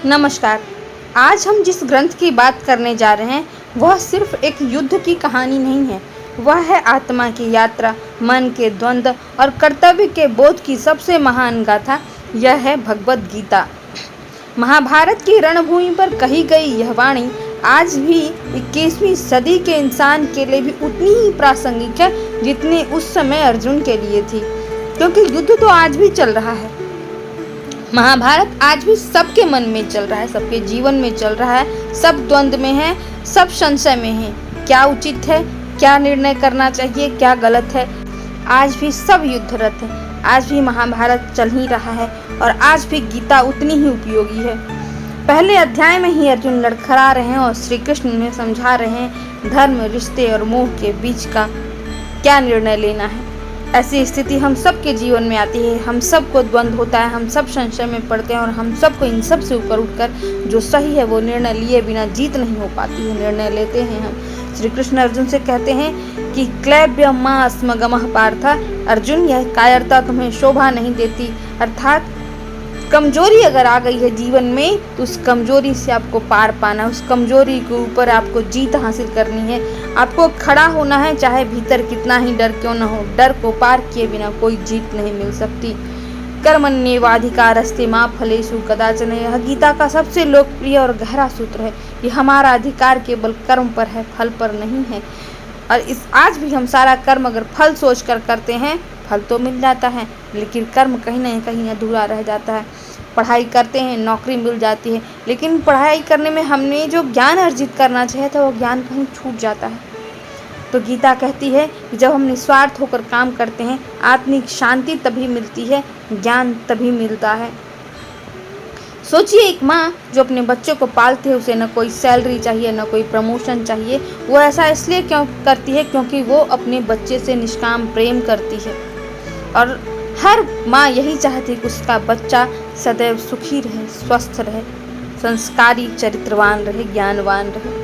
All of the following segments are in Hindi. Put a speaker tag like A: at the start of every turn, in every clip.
A: नमस्कार। आज हम जिस ग्रंथ की बात करने जा रहे हैं वह सिर्फ एक युद्ध की कहानी नहीं है। वह है आत्मा की यात्रा, मन के द्वंद्व और कर्तव्य के बोध की सबसे महान गाथा। यह है भगवद गीता। महाभारत की रणभूमि पर कही गई यह वाणी आज भी 21वीं सदी के इंसान के लिए भी उतनी ही प्रासंगिक है जितनी उस समय अर्जुन के लिए थी, क्योंकि युद्ध तो आज भी चल रहा है। महाभारत आज भी सबके मन में चल रहा है, सबके जीवन में चल रहा है, सब द्वंद्व में है, सब संशय में है। क्या उचित है, क्या निर्णय करना चाहिए, क्या गलत है, आज भी सब युद्धरत है। आज भी महाभारत चल ही रहा है और आज भी गीता उतनी ही उपयोगी है। पहले अध्याय में ही अर्जुन लड़खड़ा रहे हैं और श्री कृष्ण उन्हें समझा रहे हैं धर्म, रिश्ते और मोह के बीच का क्या निर्णय लेना है। ऐसी स्थिति हम सब के जीवन में आती है, हम सबको द्वंद्व होता है, हम सब संशय में पड़ते हैं और हम सबको इन सब से ऊपर उठकर जो सही है वो निर्णय लिए बिना जीत नहीं हो पाती है, निर्णय लेते हैं हम। श्री कृष्ण अर्जुन से कहते हैं कि क्लैब्य मां स्मगमः पार्थ, अर्जुन यह कायरता तुम्हें शोभा नहीं देती, अर्थात कमजोरी अगर आ गई है जीवन में तो उस कमजोरी से आपको पार पाना, उस कमजोरी के ऊपर आपको जीत हासिल करनी है, आपको खड़ा होना है, चाहे भीतर कितना ही डर क्यों न हो। डर को पार किए बिना कोई जीत नहीं मिल सकती। कर्मण्येवाधिकारस्ते मा फलेषु कदाचन, यह गीता का सबसे लोकप्रिय और गहरा सूत्र है। ये हमारा अधिकार केवल कर्म पर है, फल पर नहीं है। और आज भी हम सारा कर्म अगर फल सोच कर करते हैं, फल तो मिल जाता है, लेकिन कर्म कहीं ना कहीं अधूरा रह जाता है। पढ़ाई करते हैं, नौकरी मिल जाती है, लेकिन पढ़ाई करने में हमने जो ज्ञान अर्जित करना चाहिए था वो ज्ञान कहीं छूट जाता है। तो गीता कहती है कि जब हम निस्वार्थ होकर काम करते हैं, आत्मिक शांति तभी मिलती है, ज्ञान तभी मिलता है। सोचिए, एक माँ जो अपने बच्चों को पालती है, उसे न कोई सैलरी चाहिए, न कोई प्रमोशन चाहिए। वो ऐसा इसलिए क्यों करती है? क्योंकि वो अपने बच्चे से निष्काम प्रेम करती है। और हर माँ यही चाहती है कि उसका बच्चा सदैव सुखी रहे, स्वस्थ रहे, संस्कारी, चरित्रवान रहे, ज्ञानवान रहे।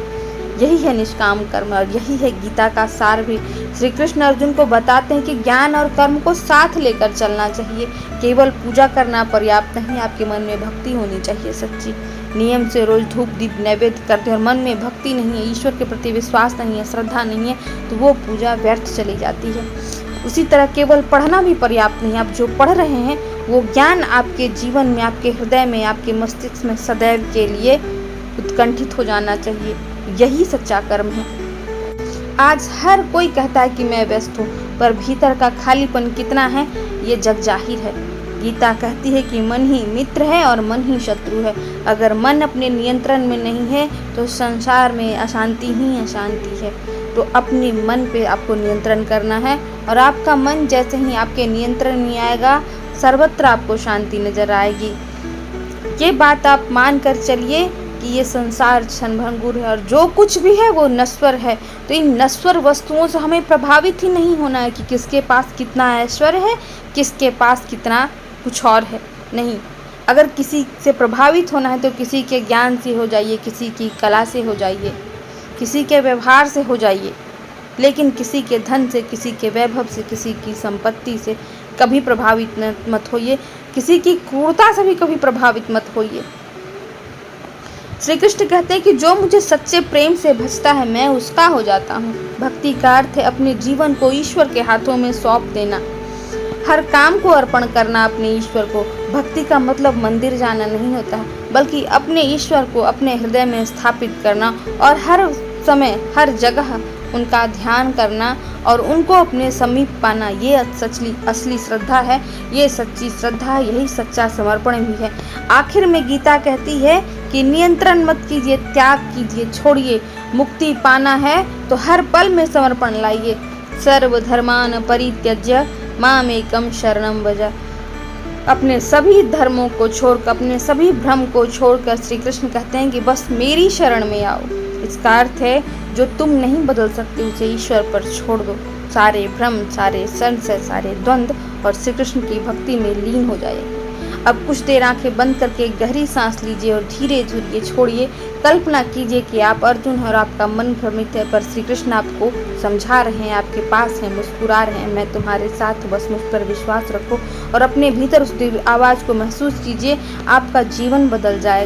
A: यही है निष्काम कर्म और यही है गीता का सार भी। श्री कृष्ण अर्जुन को बताते हैं कि ज्ञान और कर्म को साथ लेकर चलना चाहिए। केवल पूजा करना पर्याप्त नहीं, आपके मन में भक्ति होनी चाहिए सच्ची। नियम से रोज धूप दीप नैवेद्य करते हैं और मन में भक्ति नहीं है, ईश्वर के प्रति विश्वास नहीं है, श्रद्धा नहीं है, तो वो पूजा व्यर्थ चली जाती है। उसी तरह केवल पढ़ना भी पर्याप्त नहीं। आप जो पढ़ रहे हैं वो ज्ञान आपके जीवन में, आपके हृदय में, आपके मस्तिष्क में सदैव के लिए उत्कंठित हो जाना चाहिए। यही सच्चा कर्म है। आज हर कोई कहता है कि मैं व्यस्त हूँ, पर भीतर का खालीपन कितना है ये जग जाहिर है। गीता कहती है कि मन ही मित्र है और मन ही शत्रु है। अगर मन अपने नियंत्रण में नहीं है तो संसार में अशांति ही अशांति है। तो अपने मन पे आपको नियंत्रण करना है और आपका मन जैसे ही आपके नियंत्रण में आएगा, सर्वत्र आपको शांति नजर आएगी। ये बात आप मान कर चलिए कि ये संसार क्षणभंगुर है और जो कुछ भी है वो नश्वर है। तो इन नश्वर वस्तुओं से हमें प्रभावित ही नहीं होना है कि किसके पास कितना ऐश्वर्य है, किसके पास कितना कुछ और है। नहीं, अगर किसी से प्रभावित होना है तो किसी के ज्ञान से हो जाइए, किसी की कला से हो जाइए, किसी के व्यवहार से हो जाइए, लेकिन किसी के धन से, किसी के वैभव से, किसी की संपत्ति से कभी प्रभावित मत होइए। किसी की क्रूरता से भी कभी प्रभावित मत होइए। श्री कृष्ण कहते हैं कि जो मुझे सच्चे प्रेम से भजता है मैं उसका हो जाता हूँ। भक्ति का अर्थ है अपने जीवन को ईश्वर के हाथों में सौंप देना, हर काम को अर्पण करना अपने ईश्वर को। भक्ति का मतलब मंदिर जाना नहीं होता है, बल्कि अपने ईश्वर को अपने हृदय में स्थापित करना और हर समय हर जगह उनका ध्यान करना और उनको अपने समीप पाना। ये असली श्रद्धा है, ये सच्ची श्रद्धा है, यही सच्चा समर्पण भी है। आखिर में गीता कहती है कि नियंत्रण मत कीजिए, त्याग कीजिए, छोड़िए। मुक्ति पाना है तो हर पल में समर्पण लाइए। सर्वधर्मान परित्यज्य मामेकं शरणं व्रज। अपने सभी धर्मों को छोड़कर, अपने सभी भ्रम को छोड़कर श्री कृष्ण कहते हैं कि बस मेरी शरण में आओ। इसका अर्थ है जो तुम नहीं बदल सकते उसे ईश्वर पर छोड़ दो। सारे भ्रम, सारे संशय, सारे द्वंद्व और श्री कृष्ण की भक्ति में लीन हो जाए। अब कुछ देर आंखें बंद करके गहरी सांस लीजिए और धीरे धीरे छोड़िए। कल्पना कीजिए कि आप अर्जुन हैं और आपका मन भ्रमित है, पर श्री कृष्ण आपको समझा रहे हैं, आपके पास हैं, मुस्कुरा रहे हैं, मैं तुम्हारे साथ, बस मुझ पर विश्वास रखो। और अपने भीतर उस आवाज़ को महसूस कीजिए, आपका जीवन बदल जाएगा।